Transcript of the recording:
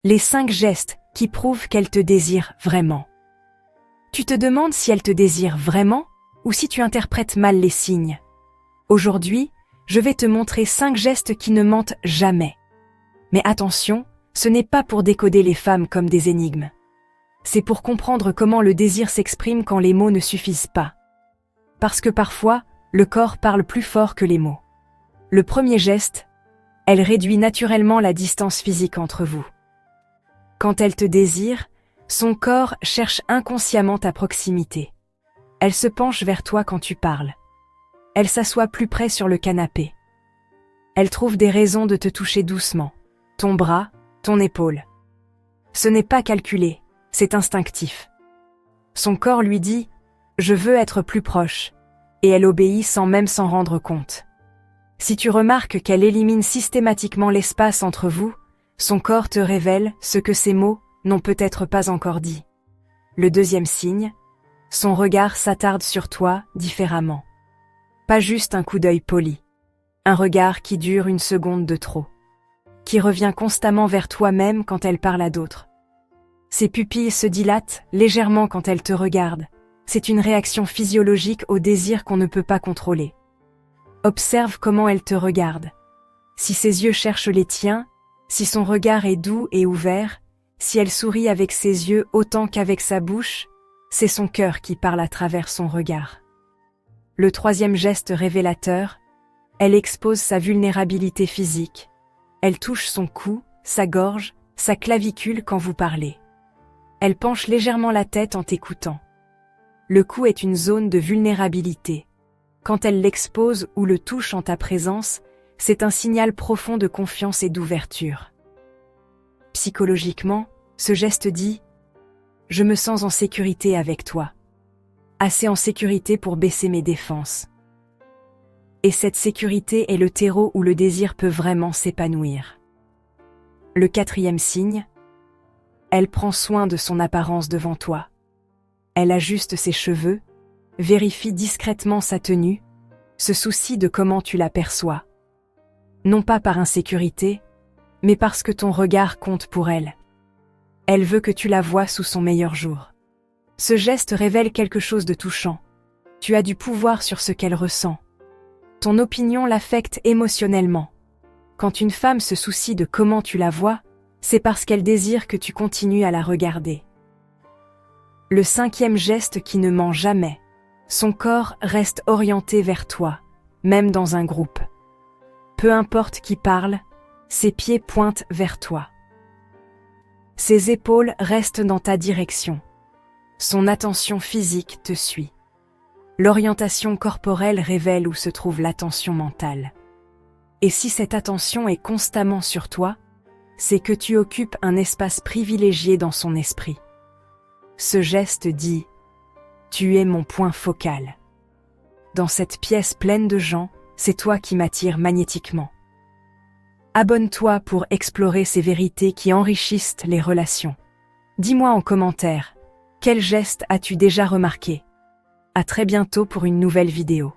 Les 5 gestes qui prouvent qu'elle te désire vraiment. Tu te demandes si elle te désire vraiment ou si tu interprètes mal les signes. Aujourd'hui, je vais te montrer 5 gestes qui ne mentent jamais. Mais attention, ce n'est pas pour décoder les femmes comme des énigmes. C'est pour comprendre comment le désir s'exprime quand les mots ne suffisent pas. Parce que parfois, le corps parle plus fort que les mots. Le premier geste, elle réduit naturellement la distance physique entre vous. Quand elle te désire, son corps cherche inconsciemment ta proximité. Elle se penche vers toi quand tu parles. Elle s'assoit plus près sur le canapé. Elle trouve des raisons de te toucher doucement. Ton bras, ton épaule. Ce n'est pas calculé, c'est instinctif. Son corps lui dit « Je veux être plus proche » et elle obéit sans même s'en rendre compte. Si tu remarques qu'elle élimine systématiquement l'espace entre vous, son corps te révèle ce que ses mots n'ont peut-être pas encore dit. Le deuxième signe, son regard s'attarde sur toi différemment. Pas juste un coup d'œil poli. Un regard qui dure une seconde de trop. Qui revient constamment vers toi-même quand elle parle à d'autres. Ses pupilles se dilatent légèrement quand elle te regarde. C'est une réaction physiologique au désir qu'on ne peut pas contrôler. Observe comment elle te regarde. Si ses yeux cherchent les tiens, si son regard est doux et ouvert, si elle sourit avec ses yeux autant qu'avec sa bouche, c'est son cœur qui parle à travers son regard. Le troisième geste révélateur, elle expose sa vulnérabilité physique. Elle touche son cou, sa gorge, sa clavicule quand vous parlez. Elle penche légèrement la tête en t'écoutant. Le cou est une zone de vulnérabilité. Quand elle l'expose ou le touche en ta présence, c'est un signal profond de confiance et d'ouverture. Psychologiquement, ce geste dit « Je me sens en sécurité avec toi. Assez en sécurité pour baisser mes défenses. » Et cette sécurité est le terreau où le désir peut vraiment s'épanouir. Le quatrième signe, elle prend soin de son apparence devant toi. Elle ajuste ses cheveux, vérifie discrètement sa tenue, se soucie de comment tu la perçois. Non pas par insécurité, mais parce que ton regard compte pour elle. Elle veut que tu la voies sous son meilleur jour. Ce geste révèle quelque chose de touchant. Tu as du pouvoir sur ce qu'elle ressent. Ton opinion l'affecte émotionnellement. Quand une femme se soucie de comment tu la vois, c'est parce qu'elle désire que tu continues à la regarder. Le cinquième geste qui ne ment jamais. Son corps reste orienté vers toi, même dans un groupe. Peu importe qui parle, ses pieds pointent vers toi. Ses épaules restent dans ta direction. Son attention physique te suit. L'orientation corporelle révèle où se trouve l'attention mentale. Et si cette attention est constamment sur toi, c'est que tu occupes un espace privilégié dans son esprit. Ce geste dit « Tu es mon point focal. Dans cette pièce pleine de gens, c'est toi qui m'attires magnétiquement. » Abonne-toi pour explorer ces vérités qui enrichissent les relations. Dis-moi en commentaire, quel geste as-tu déjà remarqué? À très bientôt pour une nouvelle vidéo.